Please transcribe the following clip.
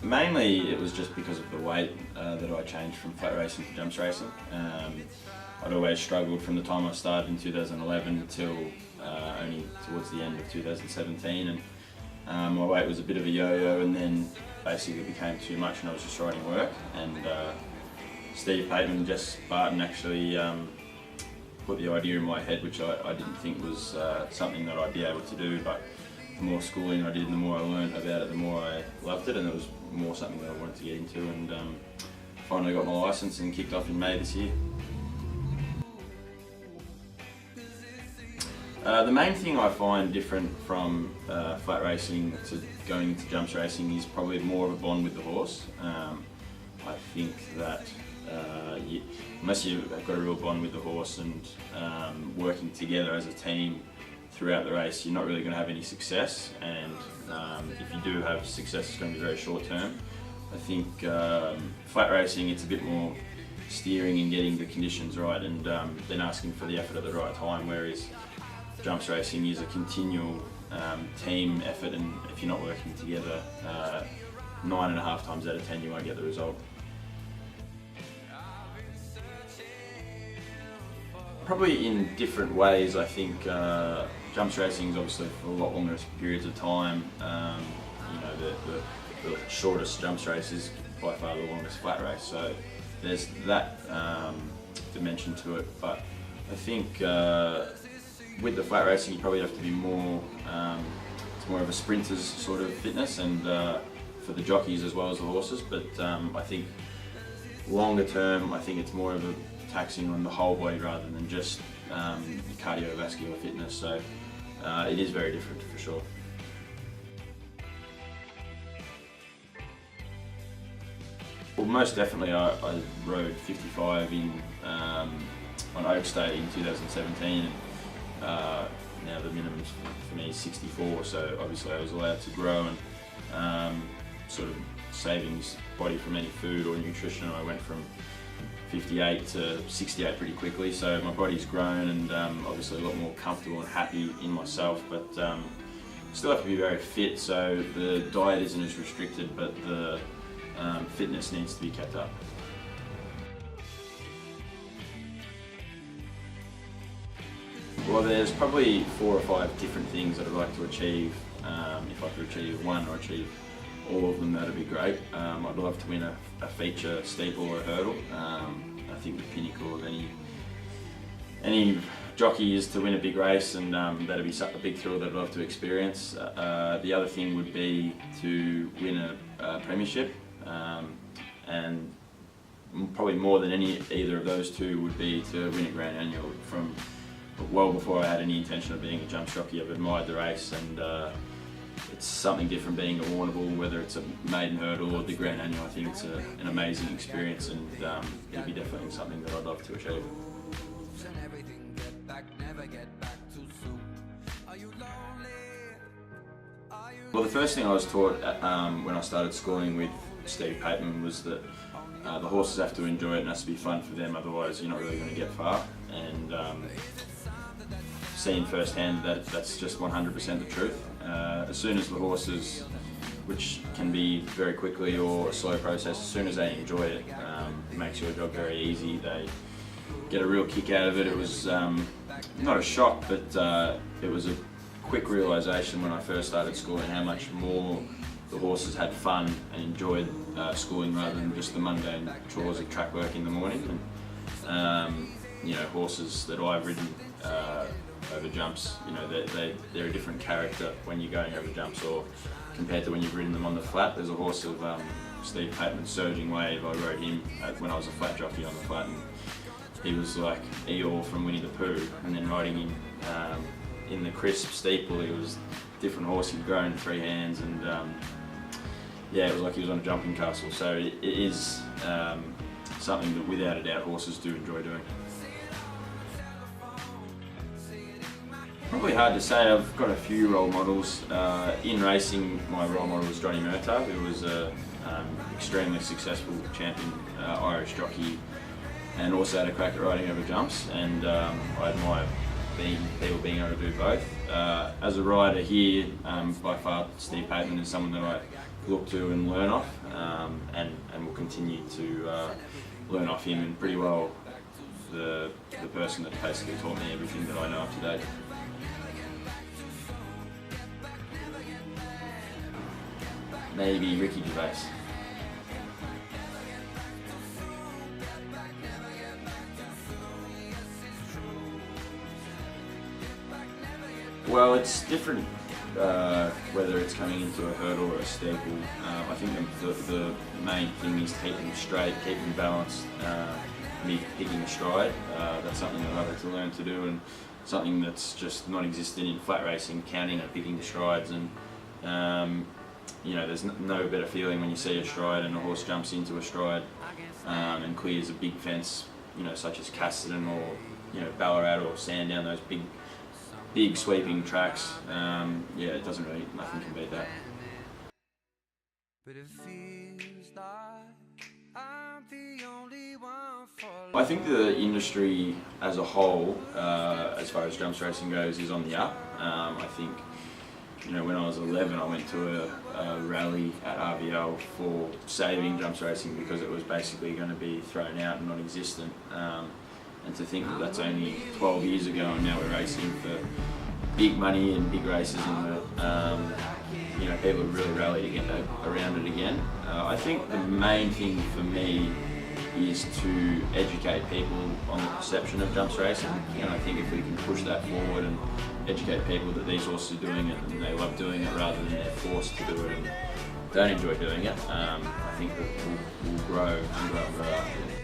Mainly it was just because of the weight that I changed from flat racing to jumps racing. I'd always struggled from the time I started in 2011 until only towards the end of 2017, and my weight was a bit of a yo-yo, and then basically it became too much and I was just riding work, and Steve Pateman and Jess Barton actually put the idea in my head, which I didn't think was something that I'd be able to do, but the more schooling I did and the more I learned about it, the more I loved it, and it was more something that I wanted to get into, and finally got my licence and kicked off in May this year. The main thing I find different from flat racing to going into jumps racing is probably more of a bond with the horse. I think that unless you've got a real bond with the horse and working together as a team throughout the race, you're not really going to have any success, and if you do have success, it's going to be very short term. I think flat racing, it's a bit more steering and getting the conditions right, and then asking for the effort at the right time, whereas jumps racing is a continual team effort, and if you're not working together, 9.5 times out of 10 you won't get the result. Probably in different ways. I think jumps racing is obviously for a lot longer periods of time. You know, the shortest jumps race is by far the longest flat race, so there's that dimension to it. But I think with the flat racing, you probably have to be more, it's more of a sprinter's sort of fitness, and for the jockeys as well as the horses. But I think longer term, I think it's more of a taxing on the whole body rather than just cardiovascular fitness. So it is very different for sure. Well, most definitely I rode 55 on Oaks Day in 2017. Now the minimum for me is 64, so obviously I was allowed to grow and sort of saving his body from any food or nutrition. I went from 58 to 68 pretty quickly, so my body's grown, and obviously a lot more comfortable and happy in myself, but still have to be very fit, so the diet isn't as restricted, but the fitness needs to be kept up. Well, there's probably 4 or 5 different things that I'd like to achieve. If I could achieve one or achieve all of them, that'd be great. I'd love to win a feature steeple or a hurdle. I think the pinnacle of any jockey is to win a big race, and that'd be a big thrill that I'd love to experience. The other thing would be to win a premiership, and probably more than either of those two would be to win a Grand Annual. From well before I had any intention of being a jump jockey, I've admired the race, and it's something different being a Warrnambool, whether it's a maiden hurdle or the Grand Annual. I think it's an amazing experience, and it'd be definitely something that I'd love to achieve. Well, the first thing I was taught when I started schooling with Steve Pateman was that the horses have to enjoy it and it has to be fun for them, otherwise you're not really going to get far. And seeing firsthand that that's just 100% the truth. As soon as the horses, which can be very quickly or a slow process, as soon as they enjoy it, it makes your job very easy. They get a real kick out of it. It was not a shock, but it was a quick realisation when I first started schooling how much more the horses had fun and enjoyed schooling rather than just the mundane chores of track work in the morning. And you know, horses that I've ridden over jumps, you know, they're a different character when you're going over jumps, or compared to when you've ridden them on the flat. There's a horse of Steve Pateman's Surging Wave. I rode him when I was a flat jockey on the flat, and he was like Eeyore from Winnie the Pooh. And then riding him in the crisp steeple, he was a different horse. He'd grown 3 hands, and yeah, it was like he was on a jumping castle. So it is something that without a doubt horses do enjoy doing. Probably hard to say. I've got a few role models. In racing, my role model was Johnny Murtagh, who was an extremely successful champion Irish jockey, and also had a crack at riding over jumps, and I admire people being able to do both. as a rider here, by far Steve Payton is someone that I look to and learn off, and will continue to learn off him, and pretty well the person that basically taught me everything that I know up to date. Maybe Ricky Gervais. Well, it's different whether it's coming into a hurdle or a steeple. I think the main thing is to keep them straight, keep them balanced, me picking a stride. That's something that I've had to learn to do, and something that's just non-existent in flat racing, counting and picking the strides. And you know, there's no better feeling when you see a stride and a horse jumps into a stride and clears a big fence, you know, such as Casterton or, you know, Ballarat or Sandown, those big sweeping tracks. Yeah, it doesn't really, nothing can beat that. I think the industry as a whole, as far as jumps racing goes, is on the up. I think, you know, when I was 11, I went to a rally at RVL for saving jumps racing because it was basically going to be thrown out and non-existent. And to think that that's only 12 years ago, and now we're racing for big money and big races, and you know, people have really rallied to get around it again. I think the main thing for me is to educate people on the perception of jumps racing, and I think if we can push that forward and educate people that these horses are doing it and they love doing it rather than they're forced to do it and don't enjoy doing it, I think that we'll grow and grow and grow.